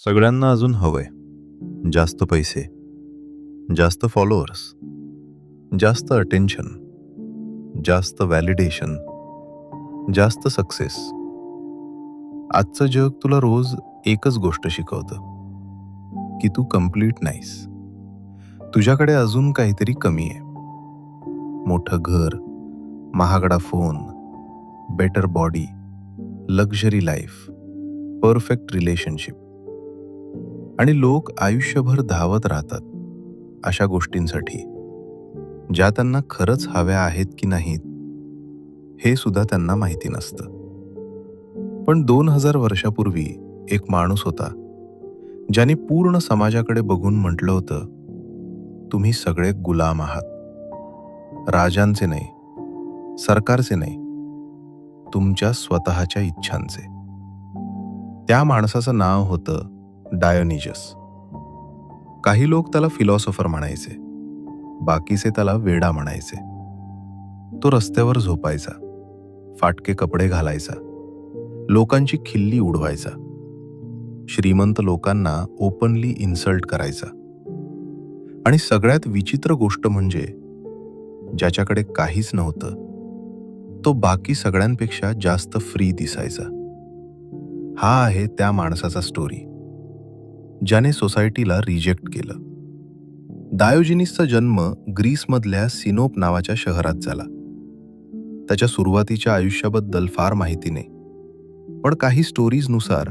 सगळ्यांना अजून हवंय. जास्त पैसे, जास्त फॉलोअर्स, जास्त अटेन्शन, जास्त व्हॅलिडेशन, जास्त सक्सेस. आजचं जग तुला रोज एकच गोष्ट शिकवतं की तू कंप्लीट नाहीस. तुझ्याकडे अजून काहीतरी कमी आहे. मोठं घर, महागडा phone, better body, luxury life, perfect relationship. आणि लोक आयुष्यभर धावत राहतात अशा गोष्टींसाठी ज्या त्यांना खरंच हव्या आहेत की नाहीत हे सुद्धा त्यांना माहिती नसतं. पण 2000 वर्षापूर्वी एक माणूस होता ज्याने पूर्ण समाजाकडे बघून म्हटलं होतं, तुम्ही सगळे गुलाम आहात. राजांचे नाही, सरकारचे नाही, तुमच्या स्वतःच्या इच्छांचे. त्या माणसाचं नाव होतं डायोनिजस. काही लोक त्याला फिलॉसॉफर म्हणायचे, बाकीचे त्याला वेडा म्हणायचे. तो रस्त्यावर झोपायचा, फाटके कपडे घालायचा, लोकांची खिल्ली उडवायचा, श्रीमंत लोकांना ओपनली इन्सल्ट करायचा. आणि सगळ्यात विचित्र गोष्ट म्हणजे ज्याच्याकडे काहीच नव्हतं तो बाकी सगळ्यांपेक्षा जास्त फ्री दिसायचा. हा आहे त्या माणसाचा स्टोरी ज्याने सोसायटीला रिजेक्ट केलं. डायोजिनिसचा जन्म ग्रीसमधल्या सिनोप नावाच्या शहरात झाला. त्याच्या सुरुवातीच्या आयुष्याबद्दल फार माहिती नाही, पण काही स्टोरीजनुसार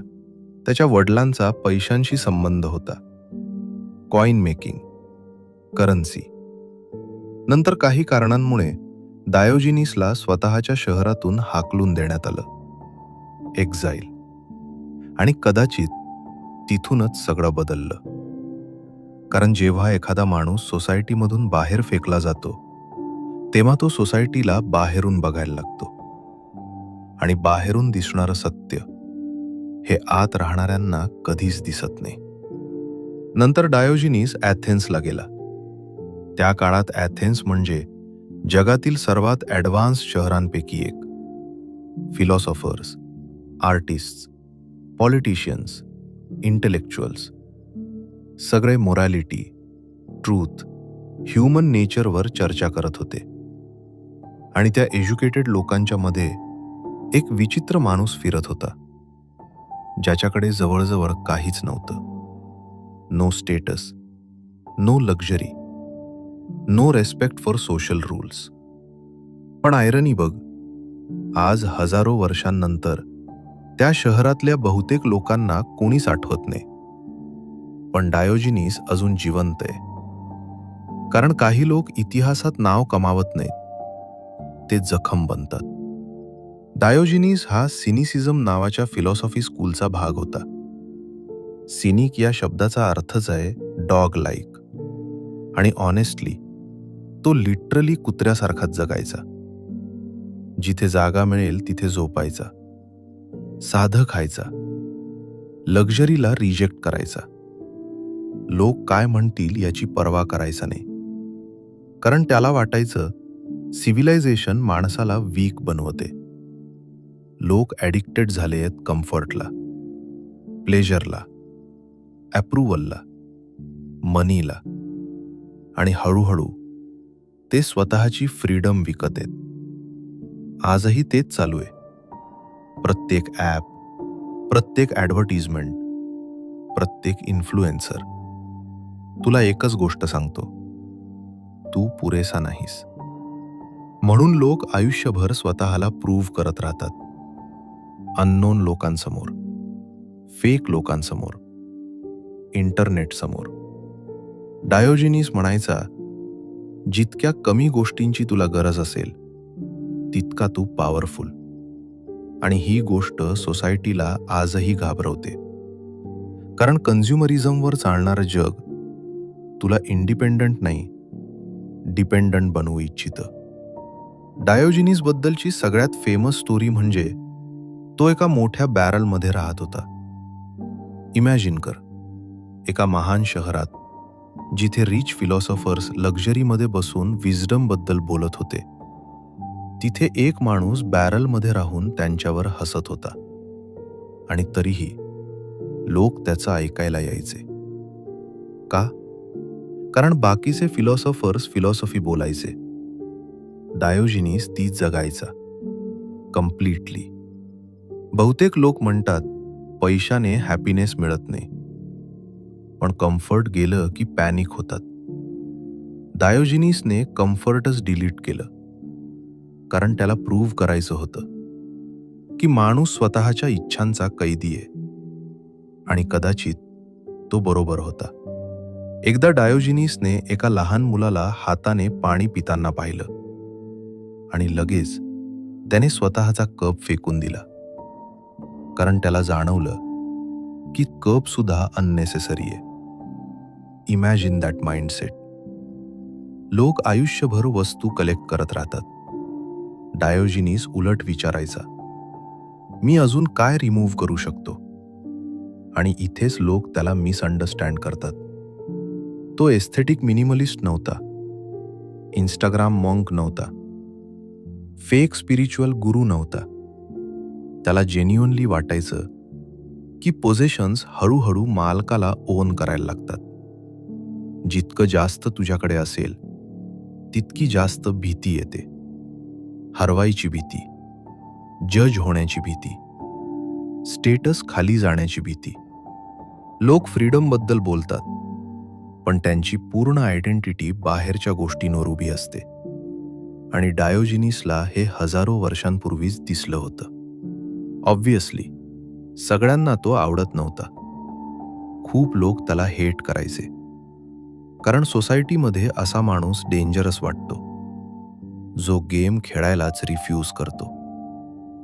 त्याच्या वडिलांचा पैशांशी संबंध होता. Coin making, currency. नंतर काही कारणांमुळे डायोजिनिसला स्वतःच्या शहरातून हाकलून देण्यात आलं, एक्झाईल. आणि कदाचित तिथूनच सगळं बदललं. कारण जेव्हा एखादा माणूस सोसायटीमधून बाहेर फेकला जातो तेव्हा तो सोसायटीला बाहेरून बघायला लागतो. आणि बाहेरून दिसणारं सत्य हे आत राहणाऱ्यांना कधीच दिसत नाही. नंतर डायोजिनिस ॲथेन्सला गेला. त्या काळात ॲथेन्स म्हणजे जगातील सर्वात ॲडव्हान्स शहरांपैकी एक. फिलॉसॉफर्स, आर्टिस्ट्स, पॉलिटिशियन्स, इंटेलेक्च्युअल्स सगळे मोरॅलिटी, ट्रूथ, ह्युमन नेचरवर चर्चा करत होते. आणि त्या एज्युकेटेड लोकांच्या मध्ये एक विचित्र माणूस फिरत होता ज्याच्याकडे जवळजवळ काहीच नव्हतं. No status, no luxury, no respect for social rules. पण आयरनी बघ, आज हजारो वर्षांनंतर त्या शहरातल्या बहुतेक लोकांना कोणीच आठवत नाही. पण डायोजिनिस अजून जिवंत आहे. कारण काही लोक इतिहासात नाव कमावत नाहीत, ते जखम बनतात. डायोजिनिस हा सिनिसिझम नावाच्या फिलॉसॉफी स्कूलचा भाग होता. सिनिक या शब्दाचा अर्थच आहे डॉग लाईक. आणि ऑनेस्टली तो लिटरली कुत्र्यासारखाच जगायचा. जिथे जागा मिळेल तिथे झोपायचा, साधं खायचा, लक्झरीला रिजेक्ट करायचा. लोक काय म्हणतील याची पर्वा करायचा नाही. कारण त्याला वाटायचं सिव्हिलायझेशन माणसाला वीक बनवते. लोक ॲडिक्टेड झाले आहेत कम्फर्टला, प्लेजरला, ॲप्रुव्हलला, मनीला. आणि हळूहळू ते स्वतःची फ्रीडम विकत आहेत. आजही तेच चालू आहे. प्रत्येक ॲप, प्रत्येक ॲडव्हर्टिजमेंट, प्रत्येक इन्फ्लुएन्सर तुला एकच गोष्ट सांगतो, तू पुरेसा नाहीस. म्हणून लोक आयुष्यभर स्वतःला प्रूव्ह करत राहतात. अननोन लोकांसमोर, फेक लोकांसमोर, इंटरनेट समोर. डायोजिनिस म्हणायचा, जितक्या कमी गोष्टींची तुला गरज असेल तितका तू पॉवरफुल. आणि ही गोष्ट सोसायटीला आजही घाबरवते. कारण कन्झ्युमरिझमवर चालणारं जग तुला इंडिपेंडंट नाही, डिपेंडंट बनवू इच्छितं. डायोजिनिस बद्दलची सगळ्यात फेमस स्टोरी म्हणजे तो एका मोठ्या बॅरलमध्ये राहत होता. इमॅजिन कर, एका महान शहरात जिथे रिच फिलॉसॉफर्स लक्झरीमध्ये बसून विजडम बद्दल बोलत होते, तिथे एक माणूस बॅरलमध्ये राहून त्यांच्यावर हसत होता. आणि तरीही लोक त्याचं ऐकायला यायचे. का? कारण बाकीचे फिलॉसॉफर्स फिलॉसॉफी बोलायचे. डायोजिनीस ती जगायचा कम्प्लिटली. बहुतेक लोक म्हणतात पैशाने हॅपीनेस मिळत नाही, पण कम्फर्ट गेलं की पॅनिक होतात. डायोजिनीसने कम्फर्टच डिलीट केलं, कारण त्याला प्रूव्ह करायचं होतं की माणूस स्वतःच्या इच्छांचा कैदी आहे. आणि कदाचित तो बरोबर होता. एकदा डायोजिनीसने एका लहान मुलाला हाताने पाणी पिताना पाहिलं आणि लगेच त्याने स्वतःचा कप फेकून दिला, कारण त्याला जाणवलं की कप सुद्धा अननेसेसरी आहे. Imagine that mindset. लोक आयुष्यभर वस्तू कलेक्ट करत राहतात. डायोजिनीस उलट विचारायचा, मी अजून काय रिमूव्ह करू शकतो? आणि इथेच लोक त्याला मिसअंडरस्टँड करतात. तो एस्थेटिक मिनिमलिस्ट नव्हता, इंस्टाग्राम मॉन्क नव्हता, फेक स्पिरिच्युअल गुरु नव्हता. त्याला जेन्युअनली वाटायचं की पोझेशन्स हळूहळू मालकाला ओन करायला लागतात. जितकं जास्त तुझ्याकडे असेल तितकी जास्त भीती येते. हरवायची भीती, जज होण्याची भीती, स्टेटस खाली जाण्याची भीती. लोक फ्रीडमबद्दल बोलतात, पण त्यांची पूर्ण आयडेंटिटी बाहेरच्या गोष्टींवर उभी असते. आणि डायोजिनीसला हे हजारो वर्षांपूर्वीच दिसलं होतं. ऑब्व्हियसली सगळ्यांना तो आवडत नव्हता. खूप लोक त्याला हेट करायचे, कारण सोसायटीमध्ये असा माणूस डेंजरस वाटतो, जो गेम खेळायलाच रिफ्यूज करतो.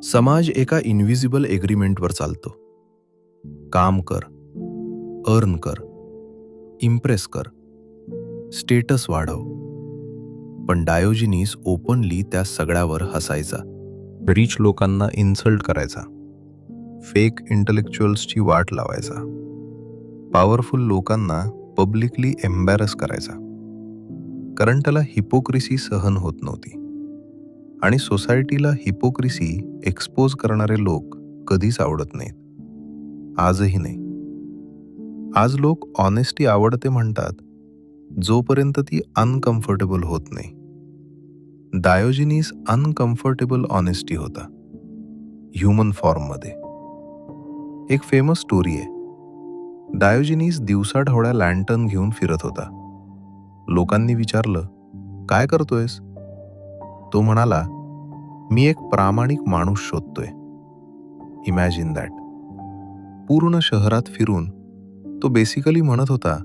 समाज एका इनव्हिजिबल एग्रीमेंटवर चालतो. काम कर, अर्न कर, इम्प्रेस कर, स्टेटस वाढव. पण डायोजिनीस ओपनली त्या सगळ्यावर हसायचा. रिच लोकांना इन्सल्ट करायचा, फेक इंटेलेक्च्युअल्सची वाट लावायचा, पॉवरफुल लोकांना पब्लिकली एम्बॅरस करायचा, कारण त्याला हिपोक्रेसी सहन होत नव्हती. आणि सोसायटीला हिपोक्रेसी एक्सपोज करणारे लोक कधीच आवडत नाहीत. आजही नाही. आज लोक ऑनेस्टी आवडते म्हणतात, जोपर्यंत ती अनकम्फर्टेबल होत नाही. डायोजिनीस अनकम्फर्टेबल ऑनेस्टी होता, ह्युमन फॉर्ममध्ये. एक फेमस स्टोरी आहे. डायोजिनीस दिवसाढवळ्या लँटर्न घेऊन फिरत होता. लोकांनी विचारलं, काय करतोयस? तो म्हणाला, मी एक प्रामाणिक माणूस शोधतोय. Imagine that. पूर्ण शहरात फिरून तो बेसिकली म्हणत होता,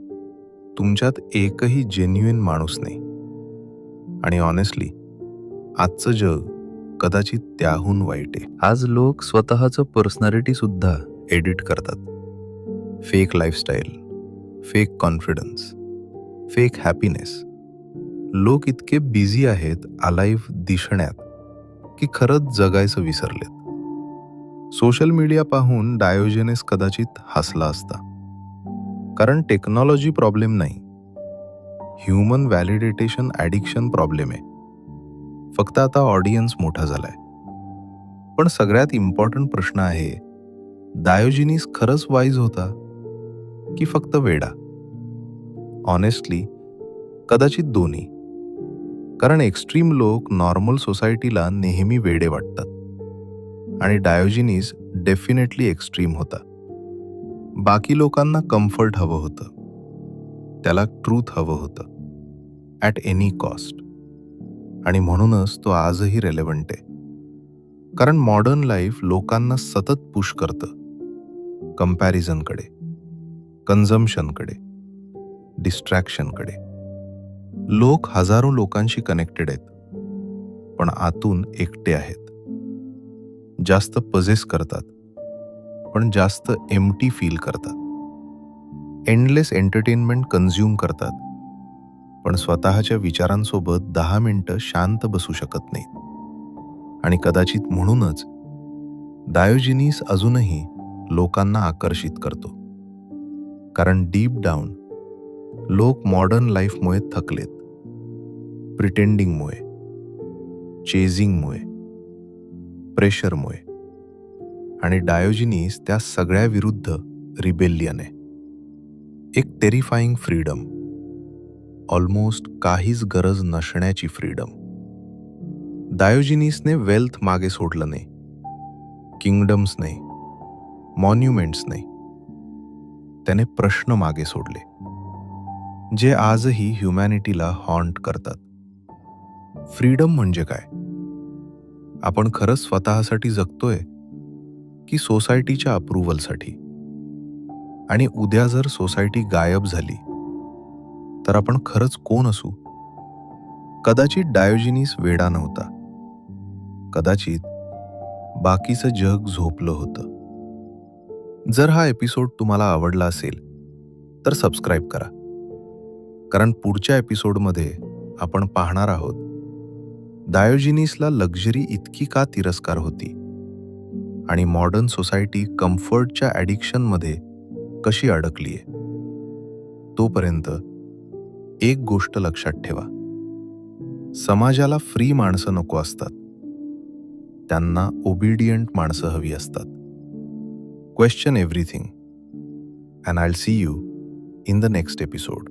तुमच्यात एकही जेन्युइन माणूस नाही. आणि ऑनेस्टली आजचं जग कदाचित त्याहून वाईट आहे. आज लोक स्वतःचं पर्सनॅलिटी सुद्धा एडिट करतात. Fake lifestyle, fake confidence, fake happiness. लोक इतके बिझी आहेत अलाइव्ह दिसण्यात की खरंच जगायचं विसरलेत. सोशल मीडिया पाहून डायोजेनेस कदाचित हसला असता, कारण टेक्नॉलॉजी प्रॉब्लेम नाही, ह्युमन व्हॅलिडेटेशन ॲडिक्शन प्रॉब्लेम आहे. फक्त आता ऑडियन्स मोठा झालाय. पण सगळ्यात इम्पॉर्टंट प्रश्न आहे, डायोजिनीस खरंच वाईज होता की फक्त वेडा? ऑनेस्टली कदाचित दोन्ही. कारण एक्स्ट्रीम लोक नॉर्मल सोसायटीला नेहमी वेडे वाटतात आणि डायोजिनीस डेफिनेटली एक्स्ट्रीम होता. बाकी लोकांना कम्फर्ट हवं होतं, त्याला ट्रूथ हवं होतं ॲट एनी कॉस्ट. आणि म्हणूनच तो आजही रेलेव्हंट आहे. कारण मॉडर्न लाईफ लोकांना सतत पुश करतं कंपॅरिझनकडे, कन्झम्पशनकडे, डिस्ट्रॅक्शनकडे. लोक हजारो लोकांशी कनेक्टेड आहेत, पण आतून एकटे आहेत. जास्त पजेस करतात, पण जास्त एम्प्टी फील करतात. एंडलेस एंटरटेनमेंट कन्झ्युम करतात, पण स्वतःच्या विचारांसोबत 10 मिनिटं शांत बसू शकत नाहीत. आणि कदाचित म्हणूनच डायोजिनीस अजूनही लोकांना आकर्षित करतो. कारण डीप डाऊन लोक मॉडर्न लाईफमुळे थकलेत. प्रिटेंडिंगमुळे, चेझिंगमुळे, प्रेशरमुळे. आणि डायोजिनीस त्या सगळ्या विरुद्ध रिबेलियन आहे. एक टेरिफाईंग फ्रीडम, ऑलमोस्ट काहीच गरज नसण्याची फ्रीडम. डायोजिनिसने वेल्थ मागे सोडलं नाही, किंगडम्स नाही, मॉन्युमेंट्स नाही. त्याने प्रश्न मागे सोडले, जे आजही ह्युमॅनिटीला हॉन्ट करतात. फ्रीडम म्हणजे काय? आपण खरंच स्वतःसाठी जगतोय की सोसायटीच्या अप्रुव्हलसाठी? आणि उद्या जर सोसायटी गायब झाली तर आपण खरंच कोण असू? कदाचित डायोजिनिस वेडा नव्हता, कदाचित बाकीचं जग झोपलं होतं. जर हा एपिसोड तुम्हाला आवडला असेल तर सबस्क्राईब करा, कारण पुढच्या एपिसोडमध्ये आपण पाहणार आहोत डायोजिनिसला लक्झरी इतकी का तिरस्कार होती आणि मॉडर्न सोसायटी कम्फर्टच्या ॲडिक्शनमध्ये कशी अडकलीये. तोपर्यंत एक गोष्ट लक्षात ठेवा, समाजाला फ्री माणसं नको असतात, त्यांना ओबिडियंट माणसं हवी असतात. Question everything, and I will see you in the next episode.